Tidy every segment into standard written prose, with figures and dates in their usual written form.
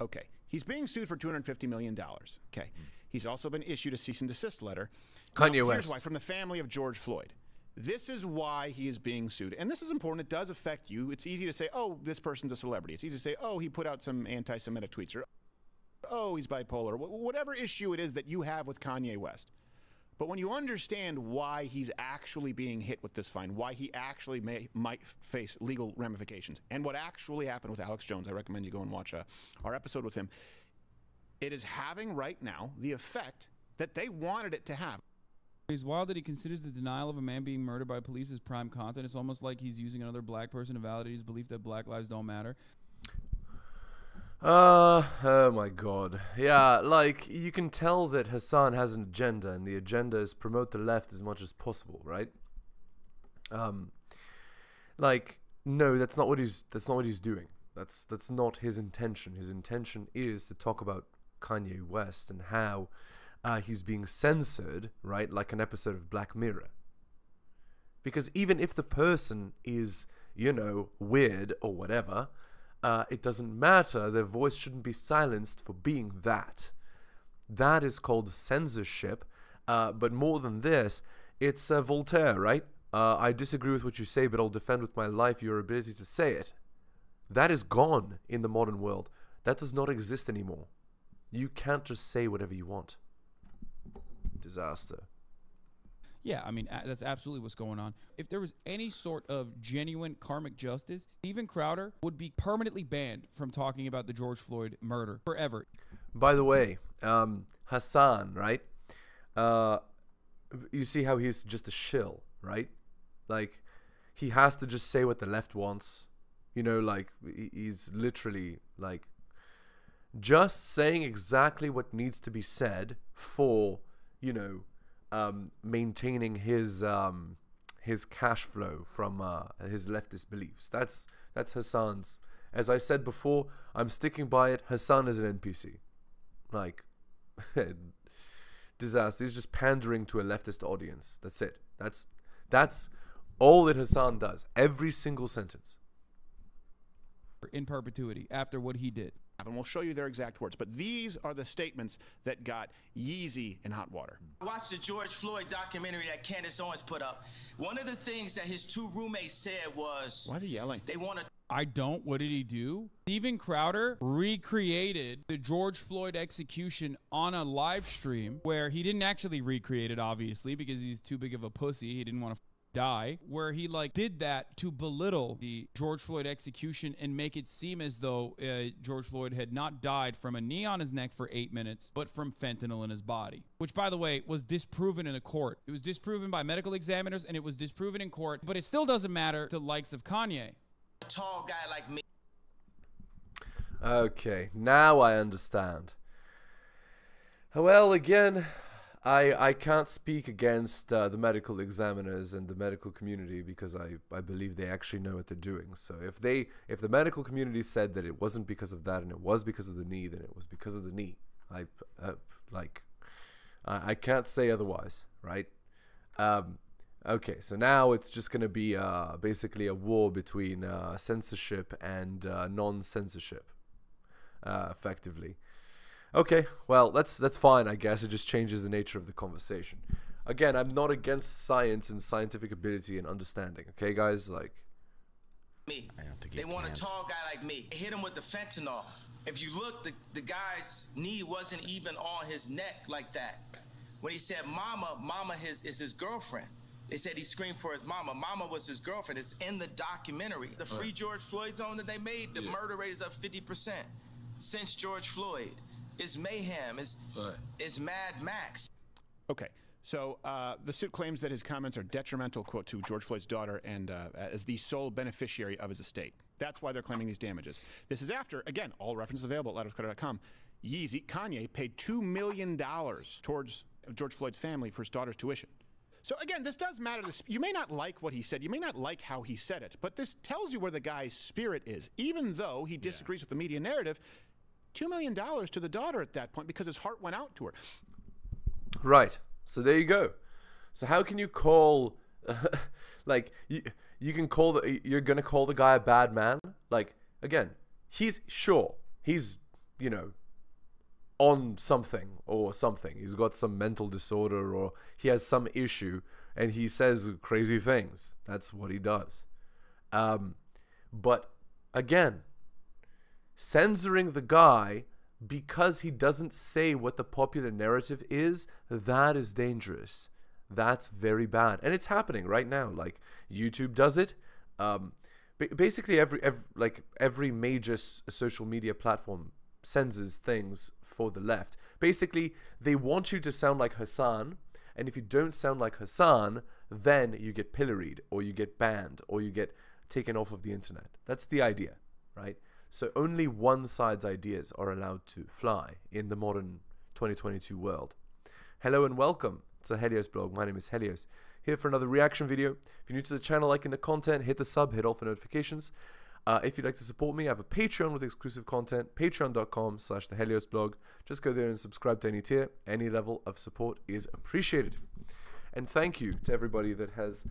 Okay. He's being sued for $250 million. Okay. He's also been issued a cease and desist letter. Kanye Here's West. why. From the family of George Floyd. This is why he is being sued. And this is important. It does affect you. It's easy to say, oh, this person's a celebrity. It's easy to say, oh, he put out some anti-Semitic tweets. Or, oh, he's bipolar. Whatever issue it is that you have with Kanye West. But when you understand why he's actually being hit with this fine, why he actually might face legal ramifications, and what actually happened with Alex Jones, I recommend you go and watch our episode with him. It is having right now the effect that they wanted it to have. It's wild that he considers the denial of a man being murdered by police as prime content. It's almost like he's using another black person to validate his belief that black lives don't matter. Oh my god. Yeah, like, you can tell that Hassan has an agenda, and the agenda is promote the left as much as possible, right? Like, no, that's not what he's doing. That's not his intention. His intention is to talk about Kanye West and how he's being censored, right? Like an episode of Black Mirror. Because even if the person is, you know, weird or whatever, it doesn't matter. Their voice shouldn't be silenced for being that. That is called censorship. But more than this, it's Voltaire, right? I disagree with what you say, but I'll defend with my life your ability to say it. That is gone in the modern world. That does not exist anymore. You can't just say whatever you want. Disaster. Yeah, I mean, that's absolutely what's going on. If there was any sort of genuine karmic justice, Steven Crowder would be permanently banned from talking about the George Floyd murder forever. By the way, Hassan, right? You see how he's just a shill, right? Like, he has to just say what the left wants. You know, like, he's literally, like, just saying exactly what needs to be said for, you know, maintaining his cash flow from his leftist beliefs. That's Hassan's. As I said before, I'm sticking by it. Hassan is an NPC. Like, disaster. He's just pandering to a leftist audience. That's it. That's all that Hassan does. Every single sentence. In perpetuity after what he did. And we'll show you their exact words. But these are the statements that got Yeezy in hot water. Watch the George Floyd documentary that Candace Owens put up. One of the things that his two roommates said was... Why is he yelling? They want to... I don't. What did he do? Steven Crowder recreated the George Floyd execution on a live stream where he didn't actually recreate it, obviously, because he's too big of a pussy. He didn't want to die, where he like did that to belittle the George Floyd execution and make it seem as though George Floyd had not died from a knee on his neck for 8 minutes, but from fentanyl in his body, which, by the way, was disproven in a court. It was disproven by medical examiners, and it was disproven in court, but it still doesn't matter to the likes of Kanye. A tall guy like me. Okay, now I understand. Well, again, I can't speak against the medical examiners and the medical community because I believe they actually know what they're doing. So if the medical community said that it wasn't because of that and it was because of the knee, then it was because of the knee. I can't say otherwise, right? Okay, so now it's just gonna be basically a war between censorship and non-censorship, effectively. Okay, well, that's fine, I guess. It just changes the nature of the conversation. Again, I'm not against science and scientific ability and understanding, okay, guys? Like, me. They want a tall guy like me. Hit him with the fentanyl. If you look, the guy's knee wasn't even on his neck like that. When he said mama, mama is his girlfriend. They said he screamed for his mama. Mama was his girlfriend. It's in the documentary. The Free George Floyd zone that they made, the murder rate is up 50% since George Floyd. It's mayhem. It's Mad Max. Okay, so the suit claims that his comments are detrimental, quote, to George Floyd's daughter and as the sole beneficiary of his estate. That's why they're claiming these damages. This is after, again, all references available at lightofcolor.com. Yeezy, Kanye, paid $2 million towards George Floyd's family for his daughter's tuition. So again, this does matter. You may not like what he said. You may not like how he said it, but this tells you where the guy's spirit is. Even though he disagrees with the media narrative, $2 million to the daughter at that point because his heart went out to her. right. So there you go. So how can you call, like, you can call you're gonna call the guy a bad man? Like, again, he's you know, on something or something. He's got some mental disorder or he has some issue and he says crazy things. That's what he does. But again, censoring the guy because he doesn't say what the popular narrative is, that is dangerous. That's very bad. And it's happening right now. Like, YouTube does it. Basically every major social media platform censors things for the left. Basically, they want you to sound like Hasan, and if you don't sound like Hasan, then you get pilloried, or you get banned, or you get taken off of the internet. That's the idea, right? So only one side's ideas are allowed to fly in the modern 2022 world. Hello and welcome to the Helios blog. My name is Helios, here for another reaction video. If you're new to the channel, liking the content, hit the sub, hit all for notifications. If you'd like to support me, I have a Patreon with exclusive content, patreon.com/theheliosblog. Just go there and subscribe to any tier. Any level of support is appreciated. And thank you to everybody that has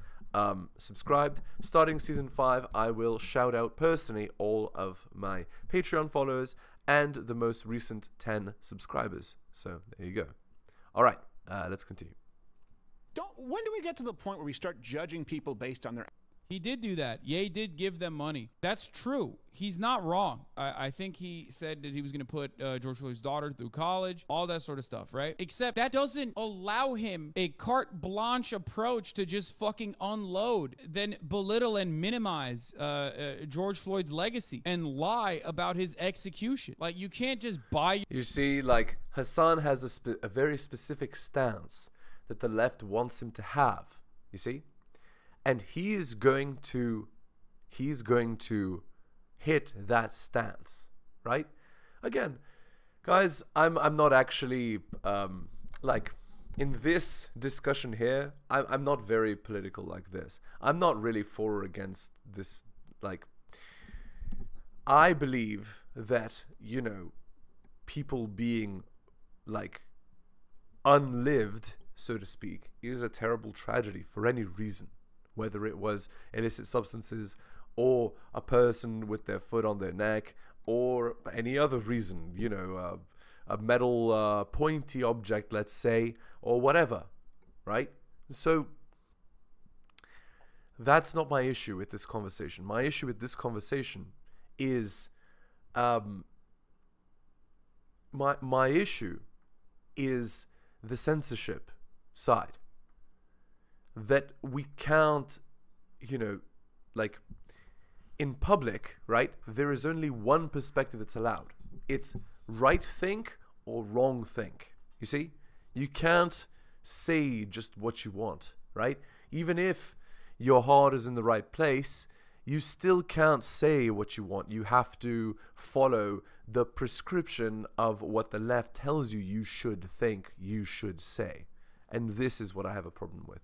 subscribed. Starting season 5, I will shout out personally all of my Patreon followers and the most recent 10 subscribers. So there you go. All right, let's continue. When do we get to the point where we start judging people based on their... He did do that. Ye did give them money. That's true. He's not wrong. I think he said that he was going to put George Floyd's daughter through college, all that sort of stuff, right? Except that doesn't allow him a carte blanche approach to just fucking unload, then belittle and minimize George Floyd's legacy and lie about his execution. Like, you can't just buy... You see, like, Hasan has a very specific stance that the left wants him to have, you see? And he's going to hit that stance, right? Again, guys, I'm not actually like, in this discussion here, I'm not very political like this. I'm not really for or against this. Like, I believe that, you know, people being like unlived, so to speak, is a terrible tragedy for any reason. Whether it was illicit substances or a person with their foot on their neck or any other reason, you know, a metal pointy object, let's say, or whatever, right? So that's not my issue with this conversation. My issue with this conversation is my issue is the censorship side. That we can't, you know, like, in public, right, there is only one perspective that's allowed. It's right think or wrong think. You see? You can't say just what you want, right? Even if your heart is in the right place, you still can't say what you want. You have to follow the prescription of what the left tells you you should think, you should say. And this is what I have a problem with.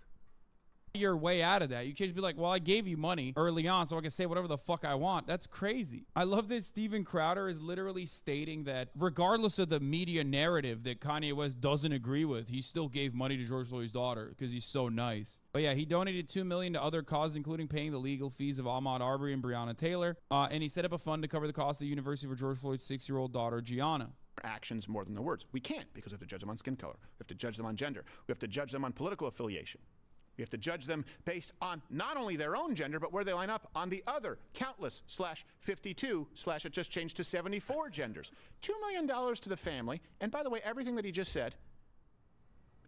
Your way out of that. You can't just be like, well, I gave you money early on so I can say whatever the fuck I want. That's crazy. I love that Steven Crowder is literally stating that regardless of the media narrative that Kanye West doesn't agree with, he still gave money to George Floyd's daughter because he's so nice. But yeah, he donated $2 million to other causes, including paying the legal fees of Ahmaud Arbery and Breonna Taylor. And he set up a fund to cover the cost of the university for George Floyd's 6-year-old daughter, Gianna. Actions more than the words. We can't, because we have to judge them on skin color. We have to judge them on gender. We have to judge them on political affiliation. We have to judge them based on not only their own gender, but where they line up on the other countless /52 / it just changed to 74 genders. $2 million to the family. And by the way, everything that he just said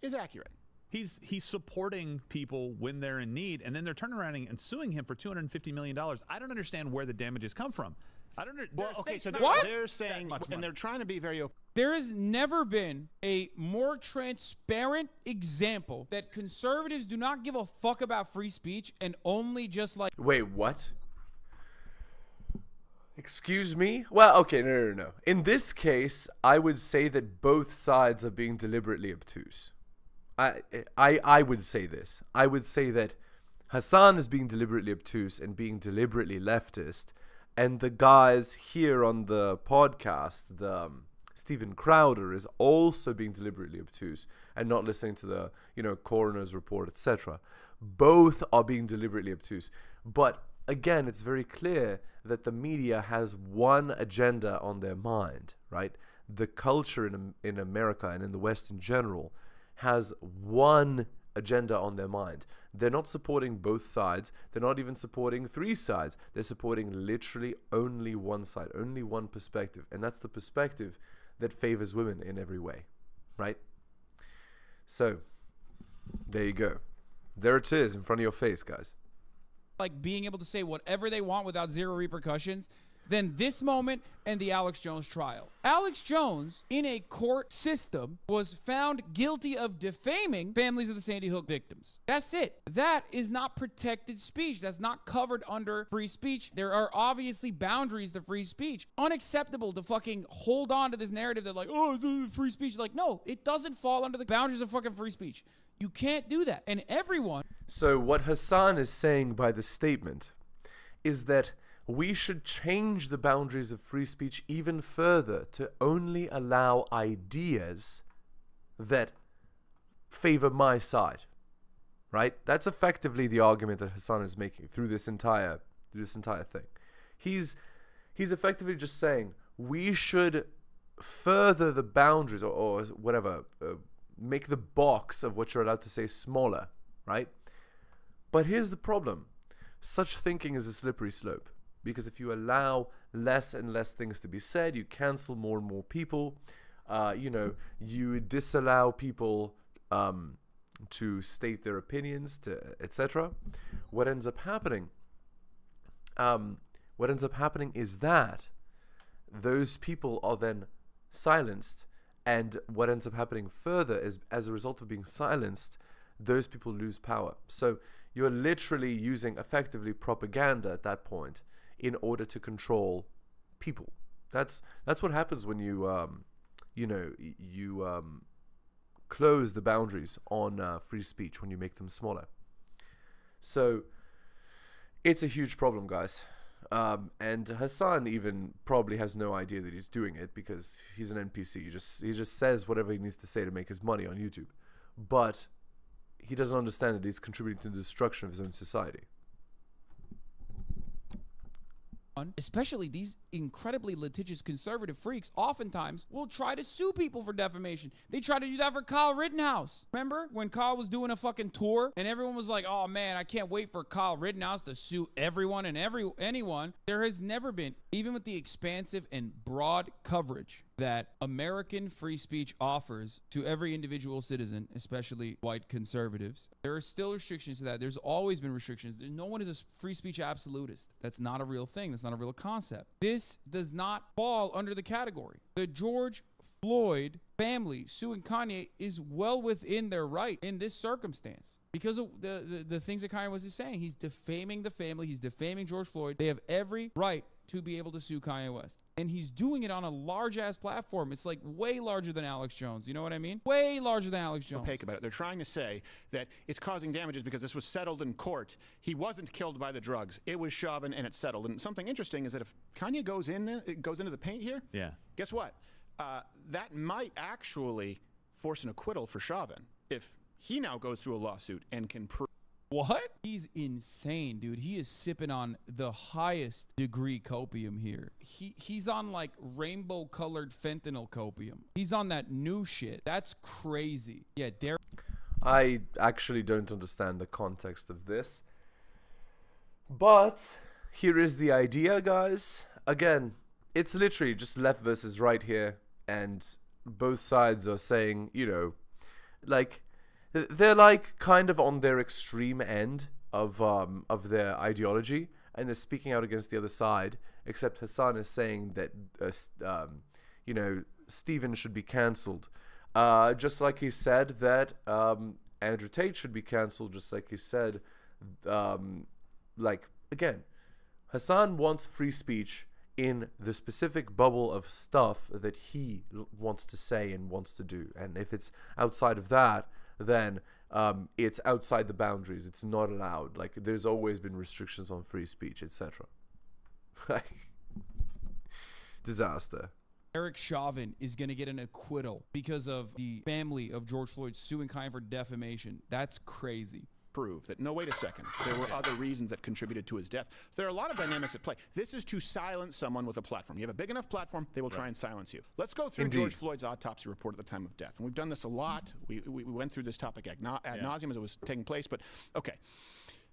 is accurate. He's supporting people when they're in need, and then they're turning around and suing him for $250 million. I don't understand where the damages come from. I don't know. Well, okay, so they're saying, and they're trying to be very open. There has never been a more transparent example that conservatives do not give a fuck about free speech and only just like... Wait, what? Excuse me? Well, okay, no. In this case, I would say that both sides are being deliberately obtuse. I would say this. I would say that Hasan is being deliberately obtuse and being deliberately leftist, and the guys here on the podcast, the Steven Crowder, is also being deliberately obtuse and not listening to the, you know, coroner's report, etc. Both are being deliberately obtuse. But again, it's very clear that the media has one agenda on their mind, right? The culture in America and in the West in general has one agenda on their mind. They're not supporting both sides. They're not even supporting three sides. They're supporting literally only one side, only one perspective. And that's the perspective that favors women in every way, right? So, there you go. There it is in front of your face, guys. Like being able to say whatever they want without zero repercussions, than this moment and the Alex Jones trial. Alex Jones, in a court system, was found guilty of defaming families of the Sandy Hook victims. That's it. That is not protected speech. That's not covered under free speech. There are obviously boundaries to free speech. Unacceptable to fucking hold on to this narrative that like, oh, it's free speech. Like, no, it doesn't fall under the boundaries of fucking free speech. You can't do that. And everyone... So what Hasan is saying by this statement is that we should change the boundaries of free speech even further to only allow ideas that favor my side, right? That's effectively the argument that Hasan is making through this entire thing. He's effectively just saying we should further the boundaries or whatever, make the box of what you're allowed to say smaller, right? But here's the problem. Such thinking is a slippery slope. Because if you allow less and less things to be said, you cancel more and more people. You disallow people to state their opinions, etc. What ends up happening? Is that those people are then silenced, and what ends up happening further is, as a result of being silenced, those people lose power. So you're literally using effectively propaganda at that point in order to control people. That's what happens when you close the boundaries on free speech, when you make them smaller. So it's a huge problem, guys. And Hasan even probably has no idea that he's doing it because he's an NPC. He just says whatever he needs to say to make his money on YouTube. But he doesn't understand that he's contributing to the destruction of his own society. Especially these incredibly litigious conservative freaks oftentimes will try to sue people for defamation. They tried to do that for Kyle Rittenhouse. Remember when Kyle was doing a fucking tour and everyone was like, oh man, I can't wait for Kyle Rittenhouse to sue everyone and anyone. There has never been, even with the expansive and broad coverage that American free speech offers to every individual citizen, especially white conservatives, there are still restrictions to that. There's always been restrictions. No one is a free speech absolutist. That's not a real thing. That's not a real concept. This does not fall under the category. The George Floyd family suing Kanye is well within their right in this circumstance because of the things that Kanye was just saying. He's defaming the family. He's defaming George Floyd. They have every right to be able to sue Kanye West. And he's doing it on a large-ass platform. It's like way larger than Alex Jones. You know what I mean? Way larger than Alex Jones. Opaque about it. They're trying to say that it's causing damages because this was settled in court. He wasn't killed by the drugs. It was Chauvin and it's settled. And something interesting is that if Kanye goes into the paint here, yeah, guess what? That might actually force an acquittal for Chauvin if he now goes through a lawsuit and can prove. What? He's insane, dude. He is sipping on the highest degree copium here. He's on like rainbow colored fentanyl copium. He's on that new shit. That's crazy. Yeah, Derek. I actually don't understand the context of this. But here is the idea, guys. Again, it's literally just left versus right here. And both sides are saying, like, they're like kind of on their extreme end of their ideology, and they're speaking out against the other side. Except Hasan is saying that Stephen should be cancelled, just like he said that Andrew Tate should be cancelled, just like he said. Like, again, Hasan wants free speech in the specific bubble of stuff that he wants to say and wants to do, and if it's outside of that, then it's outside the boundaries. It's not allowed. Like, there's always been restrictions on free speech, etc. Disaster. Eric Chauvin is going to get an acquittal because of the family of George Floyd suing Kanye for defamation. That's crazy. prove that, no, wait a second, there were other reasons that contributed to his death. There are a lot of dynamics at play. This is to silence someone with a platform. You have a big enough platform, they will try and silence you. Let's go through George Floyd's autopsy report at the time of death. And we've done this a lot. We went through this topic ad nauseum as it was taking place, but okay.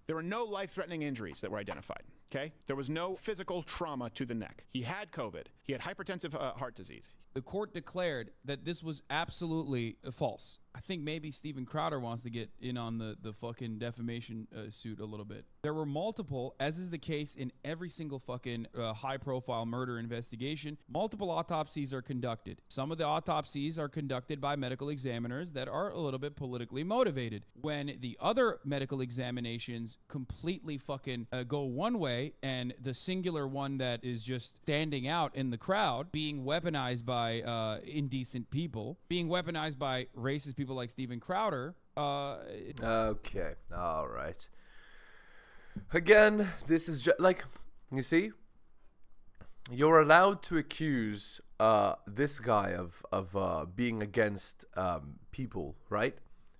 There were no life-threatening injuries that were identified, okay? There was no physical trauma to the neck. He had COVID. He had hypertensive heart disease. The court declared that this was absolutely false. I think maybe Steven Crowder wants to get in on the fucking defamation suit a little bit. There were multiple, as is the case in every single fucking high-profile murder investigation, multiple autopsies are conducted. Some of the autopsies are conducted by medical examiners that are a little bit politically motivated. When the other medical examinations completely fucking go one way, and the singular one that is just standing out in the crowd being weaponized by indecent people, being weaponized by racist people like Steven Crowder. Okay, all right. Again, this is just like, you see, you're allowed to accuse this guy of being against people, right?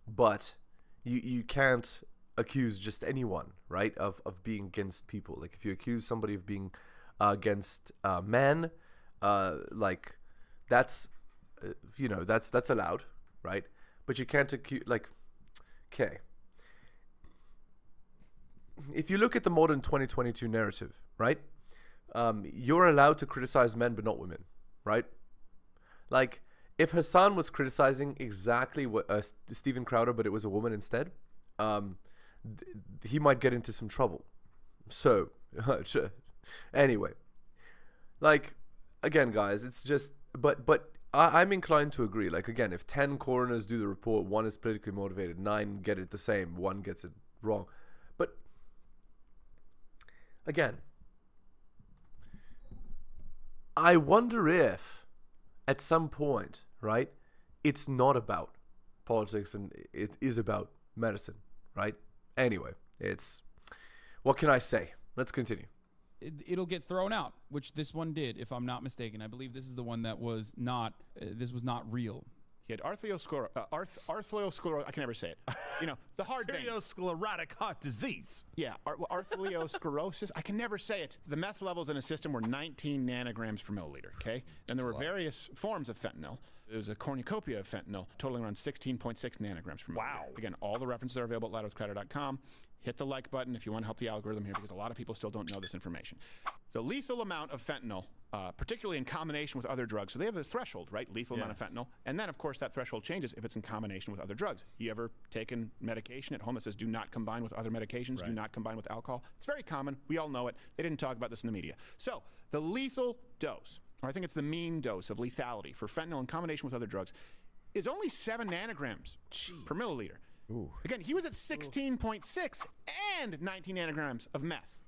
But you can't accuse just anyone, right, of being against people. Like, if you accuse somebody of being against men, like, that's you know, that's allowed, right? But you can't accuse, like, okay, if you look at the modern 2022 narrative, right, you're allowed to criticize men but not women, right? Like, if Hassan was criticizing exactly what Steven Crowder, but it was a woman instead, he might get into some trouble. So anyway, like, again, guys, it's just, but I'm inclined to agree. Like, again, if 10 coroners do the report, 1 is politically motivated, 9 get it the same, 1 gets it wrong. But again, I wonder if at some point, right, it's not about politics and it is about medicine, right? Anyway, it's, what can I say? Let's continue. It'll get thrown out, which this one did, if I'm not mistaken. I believe this is the one that was not, this was not real. He had arteriosclerosis. I can never say it. You know, the hard veins. Arteriosclerotic heart disease. Yeah, arteriosclerosis. I can never say it. The meth levels in a system were 19 nanograms per milliliter, okay? And there were various forms of fentanyl. There was a cornucopia of fentanyl, totaling around 16.6 nanograms per milliliter. Wow. Again, all the references are available at loudwithcrowder.com. Hit the like button if you want to help the algorithm here, because a lot of people still don't know this information. The lethal amount of fentanyl, particularly in combination with other drugs, so they have a threshold, right? Lethal amount of fentanyl. And then, of course, that threshold changes if it's in combination with other drugs. You ever taken medication at home that says do not combine with other medications, do not combine with alcohol? It's very common. We all know it. They didn't talk about this in the media. So the lethal dose, or I think it's the mean dose of lethality for fentanyl in combination with other drugs, is only 7 nanograms per milliliter. Ooh. Again, he was at 16.6 and 19 nanograms of meth,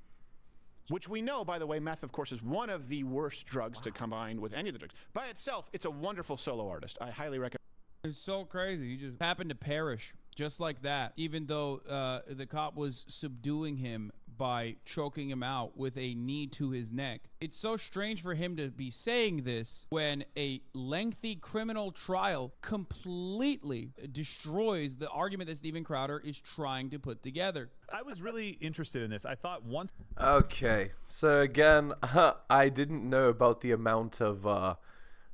which we know, by the way, meth, of course, is one of the worst drugs to combine with any of the drugs. By itself, it's a wonderful solo artist. I highly recommend. It's so crazy. He just happened to perish just like that, even though the cop was subduing him by choking him out with a knee to his neck. It's so strange for him to be saying this when a lengthy criminal trial completely destroys the argument that Steven Crowder is trying to put together. I was really interested in this. I thought once... Okay, so again, I didn't know about the amount of,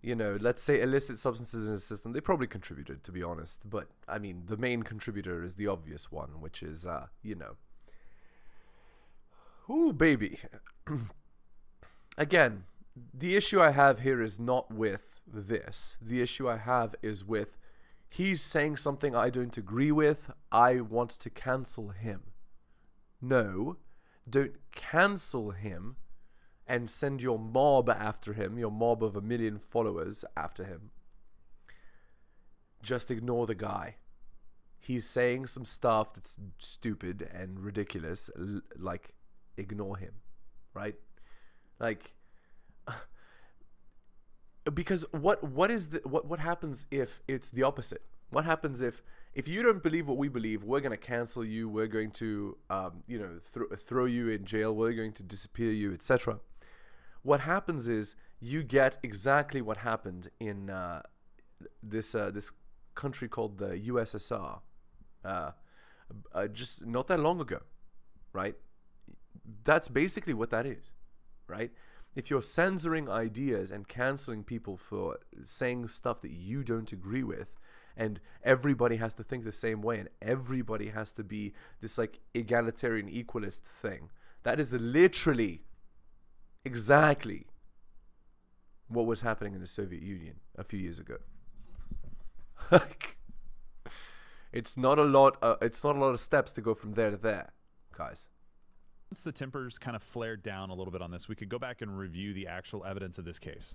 you know, let's say illicit substances in his system. They probably contributed, to be honest. But, I mean, the main contributor is the obvious one, which is, you know... Ooh, baby. Again, the issue I have here is not with this. The issue I have is with he's saying something I don't agree with. I want to cancel him. No, don't cancel him and send your mob after him, your mob of 1 million followers after him. Just ignore the guy. He's saying some stuff that's stupid and ridiculous, like... ignore him, right? Like, because what happens if it's the opposite? What happens if you don't believe what we believe, we're going to cancel you, we're going to you know, throw you in jail, we're going to disappear you, etc. What happens is you get exactly what happened in this country called the USSR just not that long ago, right? That's basically what that is, right? If you're censoring ideas and canceling people for saying stuff that you don't agree with, and everybody has to think the same way, and everybody has to be this like egalitarian equalist thing, that is literally exactly what was happening in the Soviet Union a few years ago. It's not a lot. It's not a lot of steps to go from there to there, guys. Once the tempers kind of flared down a little bit on this, we could go back and review the actual evidence of this case.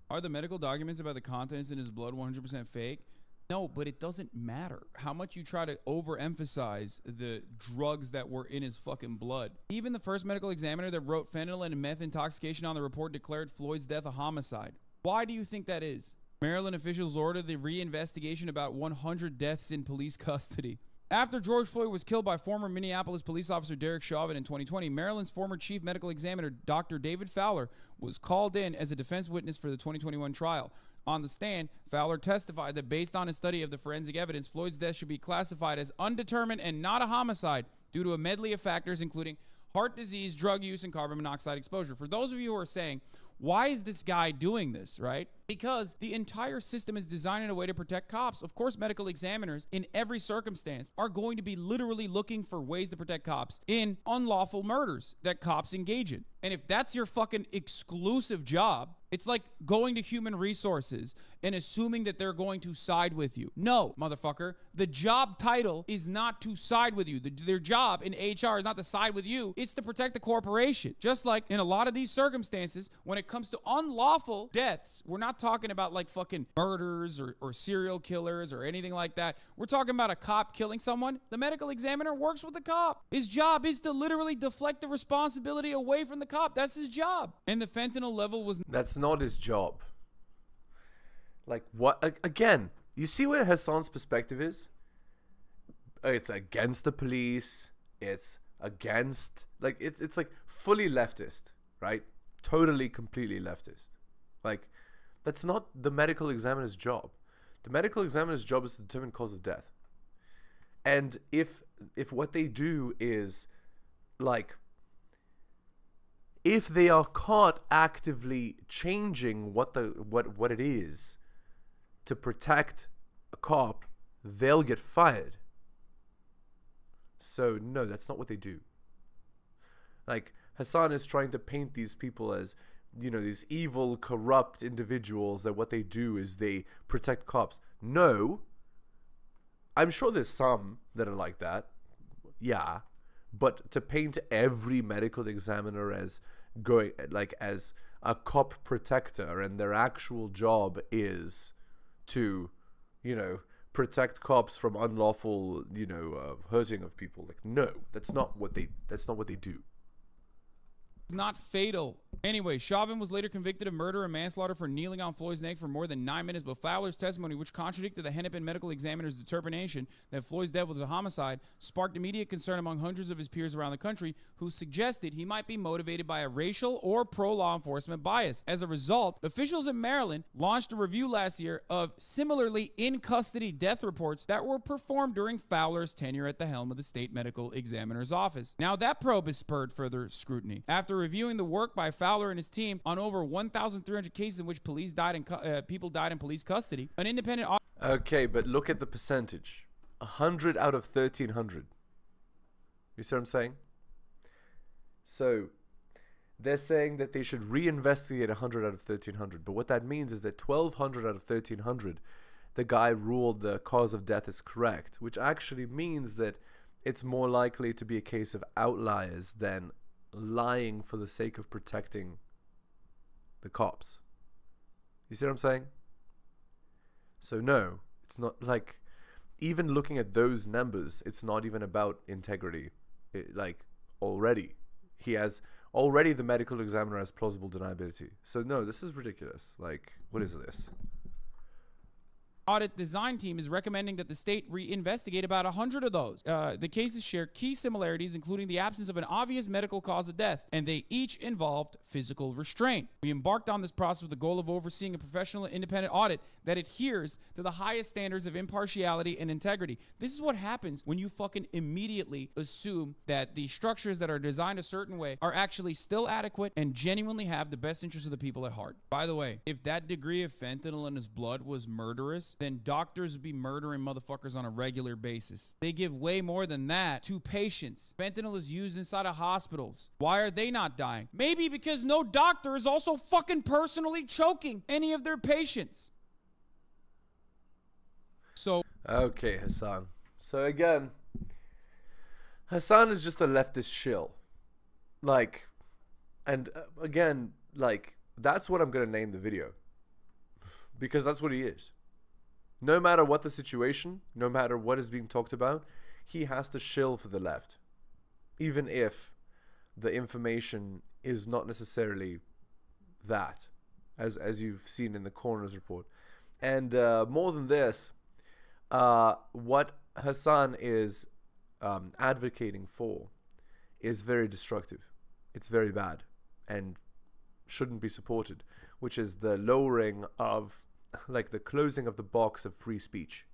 Are the medical documents about the contents in his blood 100% fake? No, but it doesn't matter how much you try to overemphasize the drugs that were in his fucking blood. Even the first medical examiner that wrote fentanyl and meth intoxication on the report declared Floyd's death a homicide. Why do you think that is? Maryland officials ordered the reinvestigation about 100 deaths in police custody. After George Floyd was killed by former Minneapolis police officer Derek Chauvin in 2020, Maryland's former chief medical examiner, Dr. David Fowler, was called in as a defense witness for the 2021 trial. On the stand, Fowler testified that based on his study of the forensic evidence, Floyd's death should be classified as undetermined and not a homicide due to a medley of factors including heart disease, drug use, and carbon monoxide exposure. For those of you who are saying, why is this guy doing this, right? Because the entire system is designed in a way to protect cops. Of course, medical examiners in every circumstance are going to be literally looking for ways to protect cops in unlawful murders that cops engage in. And if that's your fucking exclusive job, it's like going to human resources and assuming that they're going to side with you. No, motherfucker. The job title is not to side with you. Their job in HR is not to side with you. It's to protect the corporation. Just like in a lot of these circumstances, when it comes to unlawful deaths, we're not talking about like fucking murders or serial killers or anything like that. We're talking about a cop killing someone. The medical examiner works with the cop. His job is to literally deflect the responsibility away from the cop. That's his job. And the fentanyl level was... That's not his job. Like, what? Again, you see where Hassan's perspective is? It's against the police. It's against... Like, it's like fully leftist, right? Totally, completely leftist. Like, that's not the medical examiner's job. The medical examiner's job is to determine cause of death. And if what they do is, like... if they are caught actively changing what it is to protect a cop, they'll get fired. So no, that's not what they do. Like, Hassan is trying to paint these people as, you know, these evil, corrupt individuals that what they do is they protect cops. No. I'm sure there's some that are like that. Yeah. But to paint every medical examiner as going like as a cop protector and their actual job is to, you know, protect cops from unlawful, you know, hurting of people, like, no, that's not what they do. Not fatal. Anyway, Chauvin was later convicted of murder and manslaughter for kneeling on Floyd's neck for more than 9 minutes, but Fowler's testimony, which contradicted the Hennepin medical examiner's determination that Floyd's death was a homicide, sparked immediate concern among hundreds of his peers around the country who suggested he might be motivated by a racial or pro-law enforcement bias. As a result, officials in Maryland launched a review last year of similarly in-custody death reports that were performed during Fowler's tenure at the helm of the state medical examiner's office. Now, that probe has spurred further scrutiny. After reviewing the work by Fowler and his team on over 1,300 cases in which people died in police custody, an independent... Okay, but look at the percentage. 100 out of 1,300. You see what I'm saying? So, they're saying that they should reinvestigate 100 out of 1,300. But what that means is that 1,200 out of 1,300, the guy ruled the cause of death is correct, which actually means that it's more likely to be a case of outliers than lying for the sake of protecting the cops. You see what I'm saying? So no, it's not like, even looking at those numbers, it's not even about integrity. Like, already the medical examiner has plausible deniability. So no, this is ridiculous. Like, what is this? audit design team is recommending that the state reinvestigate about 100 of those. The cases share key similarities, including the absence of an obvious medical cause of death, and they each involved physical restraint. We embarked on this process with the goal of overseeing a professional and independent audit that adheres to the highest standards of impartiality and integrity. This is what happens when you fucking immediately assume that the structures that are designed a certain way are actually still adequate and genuinely have the best interests of the people at heart. By the way, if that degree of fentanyl in his blood was murderous, then doctors would be murdering motherfuckers on a regular basis. They give way more than that to patients. Fentanyl is used inside of hospitals. Why are they not dying? Maybe because no doctor is also fucking personally choking any of their patients. So Okay, Hassan. So again, Hassan is just a leftist shill. Like, and again, like, that's what I'm going to name the video. Because that's what he is. No matter what the situation, no matter what is being talked about, he has to shill for the left. Even if the information is not necessarily that, as you've seen in the coroner's report. And more than this, what Hassan is advocating for is very destructive. It's very bad and shouldn't be supported, which is the lowering of, like, the closing of the box of free speech.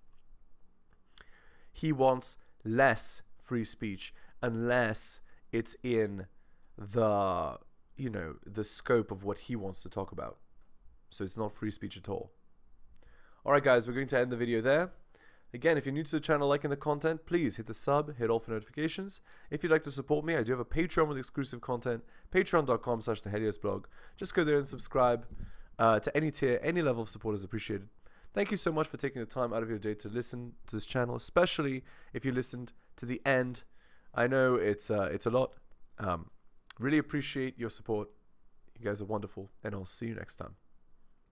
He wants less free speech unless it's in the, you know, the scope of what he wants to talk about. So it's not free speech at all. Alright guys, we're going to end the video there. Again, if you're new to the channel, liking the content, please hit the sub, hit all for notifications. If you'd like to support me, I do have a Patreon with exclusive content, patreon.com/theheliosblog. Just go there and subscribe. To any tier, any level of support is appreciated. Thank you so much for taking the time out of your day to listen to this channel, especially if you listened to the end. I know it's a lot. Really appreciate your support. You guys are wonderful, and I'll see you next time.